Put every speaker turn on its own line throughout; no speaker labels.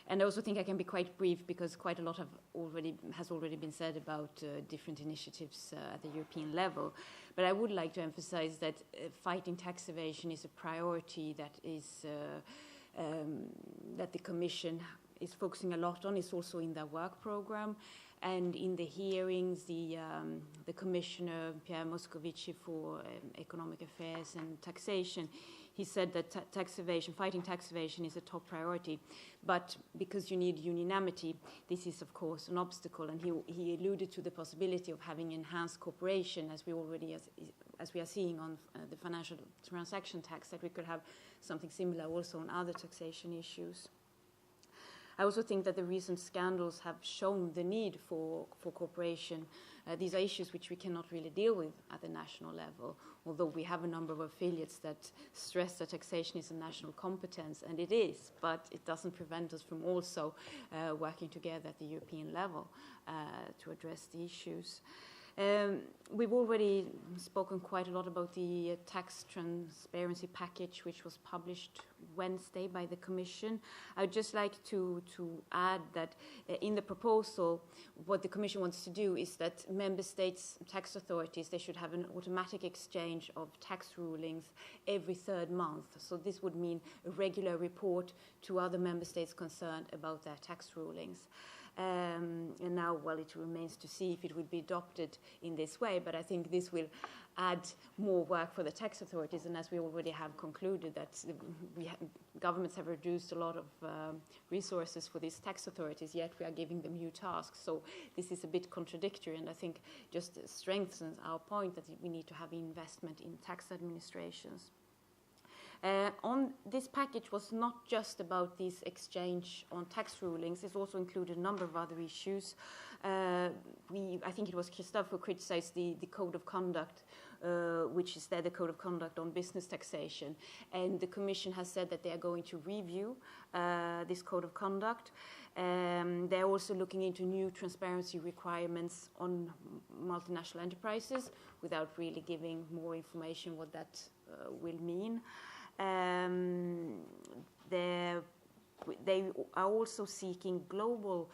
And I also think I can be quite brief because quite a lot has already been said about different initiatives at the European level. But I would like to emphasize that fighting tax evasion is a priority that is that the Commission is focusing a lot on. It's also in their work program. And in the hearings, the Commissioner, Pierre Moscovici for Economic Affairs and Taxation, he said that fighting tax evasion is a top priority. But because you need unanimity, this is, of course, an obstacle. And he alluded to the possibility of having enhanced cooperation, as we are seeing on the financial transaction tax, that we could have something similar also on other taxation issues. I also think that the recent scandals have shown the need for cooperation. These are issues which we cannot really deal with at the national level, although we have a number of affiliates that stress that taxation is a national competence, and it is, but it doesn't prevent us from also working together at the European level to address the issues. We've already spoken quite a lot about the tax transparency package, which was published Wednesday by the Commission. I would just like to add that in the proposal, what the Commission wants to do is that member states' tax authorities, they should have an automatic exchange of tax rulings every third month. So this would mean a regular report to other member states concerned about their tax rulings. And now, well, it remains to see if it will be adopted in this way, but I think this will add more work for the tax authorities, and as we already have concluded that governments have reduced a lot of resources for these tax authorities, yet we are giving them new tasks. So this is a bit contradictory, and I think just strengthens our point that we need to have investment in tax administrations. On this package was not just about this exchange on tax rulings. It also included a number of other issues. I think it was Christophe who criticized the code of conduct, which is the code of conduct on business taxation. And the Commission has said that they are going to review this code of conduct. They're also looking into new transparency requirements on multinational enterprises without really giving more information what that will mean. They are also seeking global,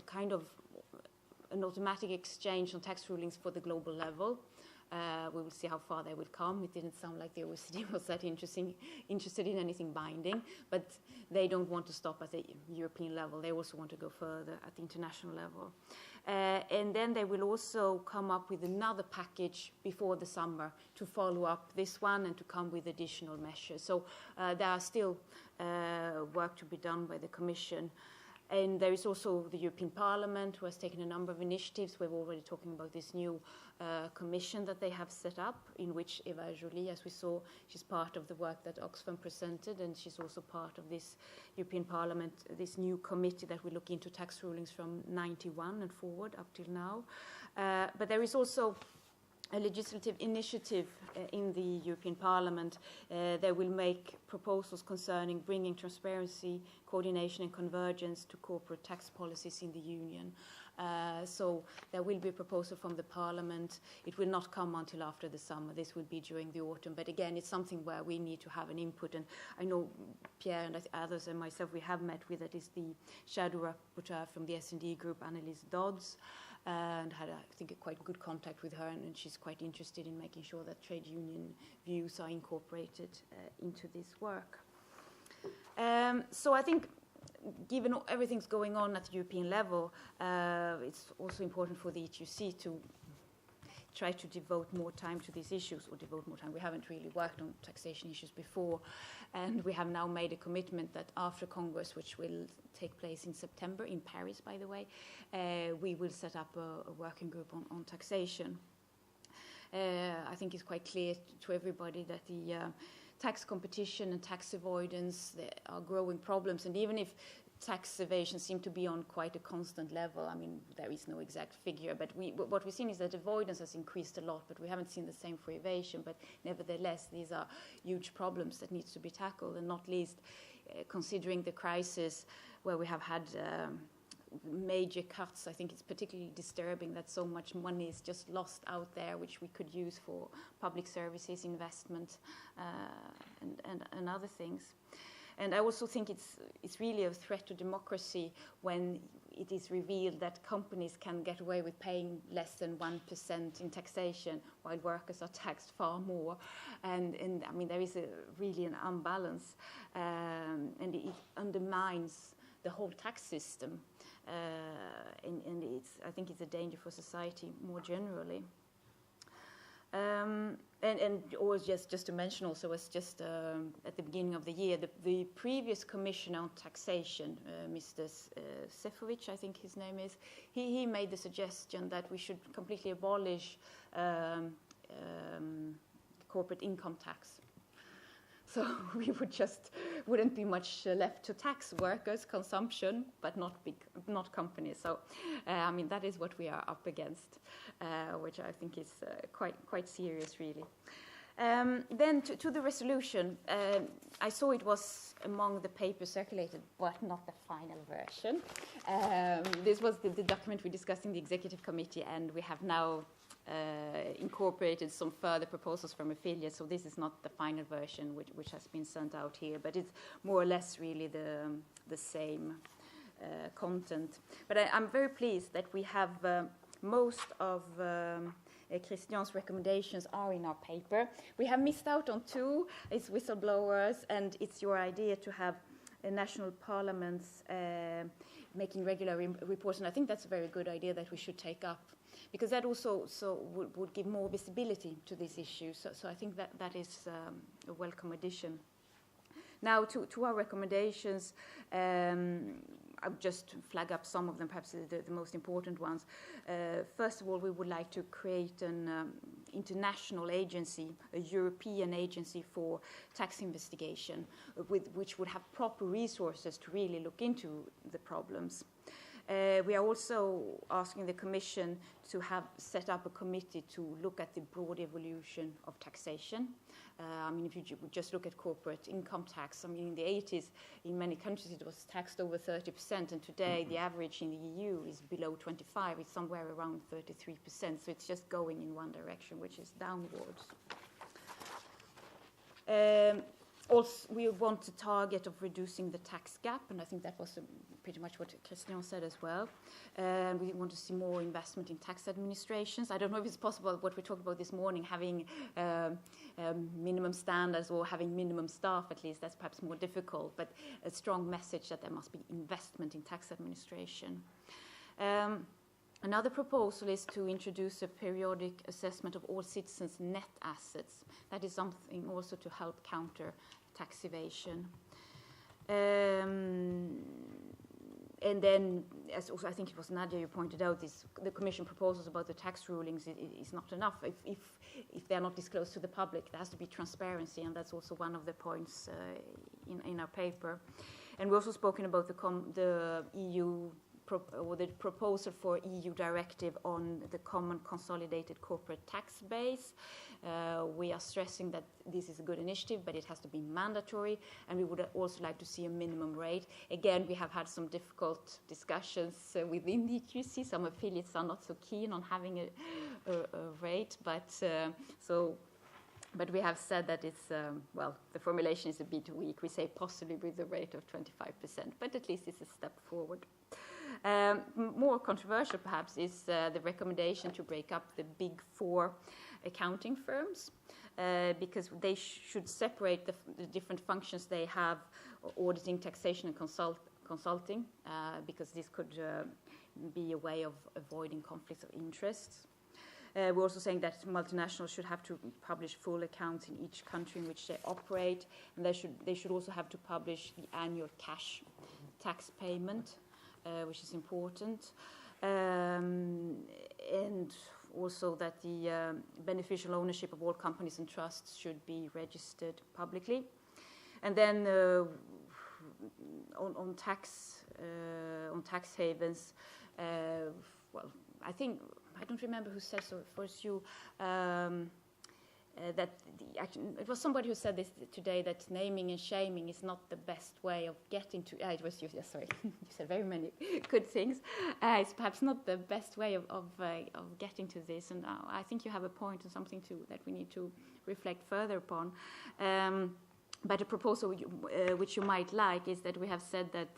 kind of an automatic exchange on tax rulings for the global level. We will see how far they will come. It didn't sound like the OECD was that interested in anything binding, but they don't want to stop at the European level. They also want to go further at the international level. And then they will also come up with another package before the summer to follow up this one and to come with additional measures. So there are still work to be done by the Commission. And there is also the European Parliament, who has taken a number of initiatives. We're already talking about this new commission that they have set up, in which Eva Joly, as we saw, she's part of the work that Oxfam presented, and she's also part of this European Parliament, this new committee that will look into tax rulings from 91 and forward up till now. But there is also a legislative initiative in the European Parliament. They will make proposals concerning bringing transparency, coordination and convergence to corporate tax policies in the Union. So there will be a proposal from the Parliament. It will not come until after the summer. This will be during the autumn. But again, it's something where we need to have an input. And I know Pierre and others and myself, we have met with, that is the shadow rapporteur from the S&D group, Annelise Dodds, and had, I think, a quite good contact with her, and she's quite interested in making sure that trade union views are incorporated into this work. So I think, given everything's going on at the European level, it's also important for the ETUC to try to devote more time to these issues, or devote more time. We haven't really worked on taxation issues before, and we have now made a commitment that after Congress, which will take place in September in Paris, by the way, we will set up a working group on taxation. I think it's quite clear to everybody that the tax competition and tax avoidance are growing problems, and even if tax evasion seems to be on quite a constant level. I mean, there is no exact figure, but what we've seen is that avoidance has increased a lot, but we haven't seen the same for evasion. But nevertheless, these are huge problems that needs to be tackled, and not least considering the crisis where we have had major cuts. I think it's particularly disturbing that so much money is just lost out there, which we could use for public services, investment, and other things. And I also think it's really a threat to democracy when it is revealed that companies can get away with paying less than 1% in taxation while workers are taxed far more. And I mean, there is really an imbalance, and it undermines the whole tax system. And I think it's a danger for society more generally. And always just to mention also, as just at the beginning of the year, the previous commissioner on taxation, Mr. Šefčovič, I think his name is, he made the suggestion that we should completely abolish corporate income tax. So we wouldn't be much left to tax workers' consumption, but not companies. So I mean, that is what we are up against, which I think is quite serious, really. Then to the resolution, I saw it was among the papers circulated, but not the final version. This was the document we discussed in the executive committee, and we have now incorporated some further proposals from affiliates, so this is not the final version which has been sent out here, but it's more or less really the same content. But I'm very pleased that we have most of Christian's recommendations are in our paper. We have missed out on two. It's whistleblowers, and it's your idea to have national parliaments making regular reports, and I think that's a very good idea that we should take up, because that also would give more visibility to this issue. So I think that is a welcome addition. Now to our recommendations, I'll just flag up some of them, perhaps the most important ones. First of all, we would like to create an international agency, a European agency for tax investigation, which would have proper resources to really look into the problems. We are also asking the Commission to have set up a committee to look at the broad evolution of taxation. I mean, if you just look at corporate income tax, I mean, in the 80s, in many countries it was taxed over 30%, and today the average in the EU is below 25%. It's somewhere around 33%, so it's just going in one direction, which is downwards. Also, we want a target of reducing the tax gap, and I think that was pretty much what Christian said as well. We want to see more investment in tax administrations. I don't know if it's possible, what we talked about this morning, having minimum standards or having minimum staff at least. That's perhaps more difficult, but a strong message that there must be investment in tax administration. Another proposal is to introduce a periodic assessment of all citizens' net assets. That is something also to help counter tax evasion. And then, as also I think it was Nadia you pointed out, the Commission proposals about the tax rulings is not enough. If they are not disclosed to the public, there has to be transparency, and that's also one of the points in our paper. And we've also spoken about the EU or the proposal for EU directive on the common consolidated corporate tax base. We are stressing that this is a good initiative, but it has to be mandatory, and we would also like to see a minimum rate. Again, we have had some difficult discussions within the ETUC. Some affiliates are not so keen on having a rate, but we have said that it's, the formulation is a bit weak. We say possibly with a rate of 25%, but at least it's a step forward. More controversial, perhaps, is the recommendation to break up the big four accounting firms, because they should separate the different functions they have, auditing, taxation, and consulting, because this could be a way of avoiding conflicts of interests. We're also saying that multinationals should have to publish full accounts in each country in which they operate, and they should also have to publish the annual cash tax payment, which is important, and also that the beneficial ownership of all companies and trusts should be registered publicly. And then on tax havens, I don't remember who said so. It was you. That it was somebody who said this today, that naming and shaming is not the best way of getting to. It was you. Sorry, you said very many good things. It's perhaps not the best way of getting to this, and I think you have a point and something that we need to reflect further upon. But a proposal which you might like is that we have said that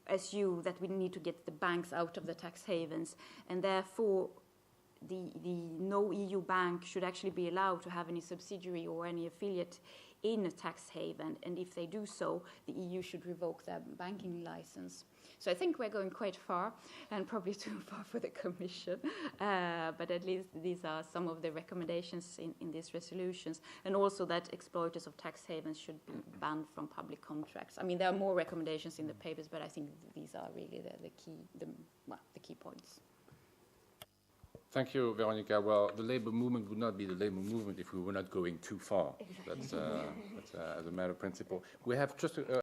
that we need to get the banks out of the tax havens, and therefore the no EU bank should actually be allowed to have any subsidiary or any affiliate in a tax haven, and if they do so, the EU should revoke their banking license. So I think we're going quite far, and probably too far for the Commission, but at least these are some of the recommendations in these resolutions, and also that exploiters of tax havens should be banned from public contracts. I mean, there are more recommendations in the papers, but I think these are really the key points.
Thank you, Veronica. Well, the labour movement would not be the labour movement if we were not going too far. Exactly. That's as a matter of principle. We have just